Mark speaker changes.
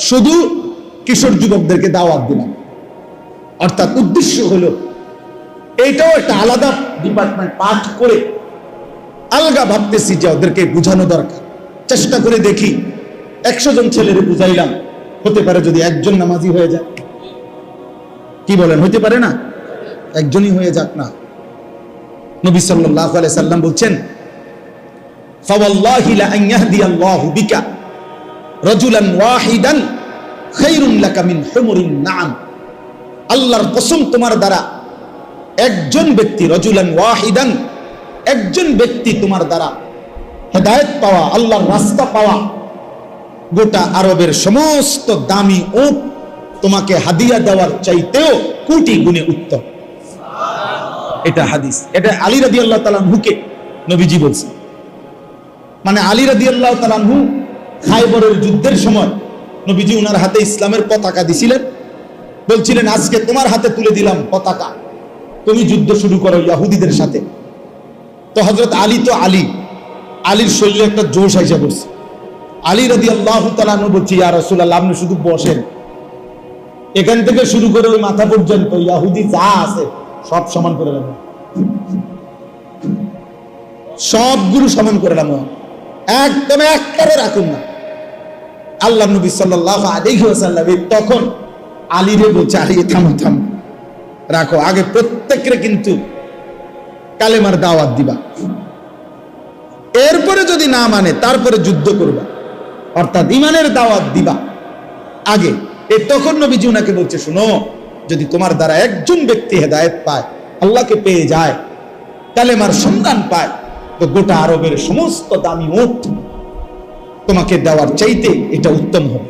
Speaker 1: শুধু কিশোর যুবকদেরকে দাওয়াত দিলাম, অর্থাৎ উদ্দেশ্য হলো এইটাও একটা আলাদা ডিপার্টমেন্ট পাঠ করে আলগা ভাবতেছি যে ওদেরকে বুঝানো দরকার। চেষ্টা করে দেখি 100 জন ছেলেরে বুঝাইলাম, হতে পারে যদি একজন নামাজি হয়ে যায়। কি বলেন, হইতে পারে না? একজনই হয়ে যাক না। নবী সাল্লাল্লাহু আলাইহি সাল্লাম বলছেন, ফাওয়াল্লাহি লা আন ইয়াহদিয়াল্লাহু বিকা রাজুলান ওয়াহিদান খায়রুন লাকা মিন হুমুরিন নাম। আল্লাহর কসম, তোমার দ্বারা একজন ব্যক্তি, রাজুলান ওয়াহিদান, একজন ব্যক্তি তোমার দ্বারা হেদায়েত পাওয়া, আল্লাহর রাস্তা পাওয়া, গোটা আরবের সমস্ত দামি উট তোমাকে হাদিয়া দেওয়ার চাইতেও কোটি গুণে উত্তম। এটা হাদিস, এটা আলী রাদিয়াল্লাহু তাআলা আনহুকে নবীজি বলছেন। মানে আলী রাদিয়াল্লাহু তাআলা আনহু খায়বরের যুদ্ধের সময় নবীজি ওনার হাতে ইসলামের পতাকা দিছিলেন, বলছিলেন আজকে তোমার হাতে তুলে দিলাম পতাকা, তুমি যুদ্ধ শুরু করো ইহুদিদের সাথে। তো হযরত আলী তো আলীর শরীরে একটা জোশ আইসা পড়ছে। আলী রাদিয়াল্লাহু তাআলা আনহু বলছে, ইয়া রাসূলুল্লাহ, আপনি শুধু বসেন, এখান থেকে শুরু করে ওই মাথা পর্যন্ত ইহুদি যা আছে সব সমান করে নেব, সবগুলো সমান করে নেব, একদম একবারে রাখুন না। আল্লাহ নবী সাল্লাল্লাহু আলাইহি ওয়াসাল্লাম তখন আলীরে বলছে, আলী থামো থামো, রাখো, আগে প্রত্যেকরে কিন্তু কালেমার দাওয়াত দিবা, এরপরে যদি না মানে তারপরে যুদ্ধ করবা, অর্থাৎ ঈমানের দাওয়াত দিবা আগে। তখন নবীজি ওনাকে বলছে, শোনো, যদি তোমার দ্বারা একজন ব্যক্তি হেদায়েত পায়, আল্লাহকে পেয়ে যায়, কালেমার সন্ধান পায়, তো গোটা আরবের সমস্ত দামি উট তোমাকে দেওয়ার চাইতে এটা উত্তম হবে।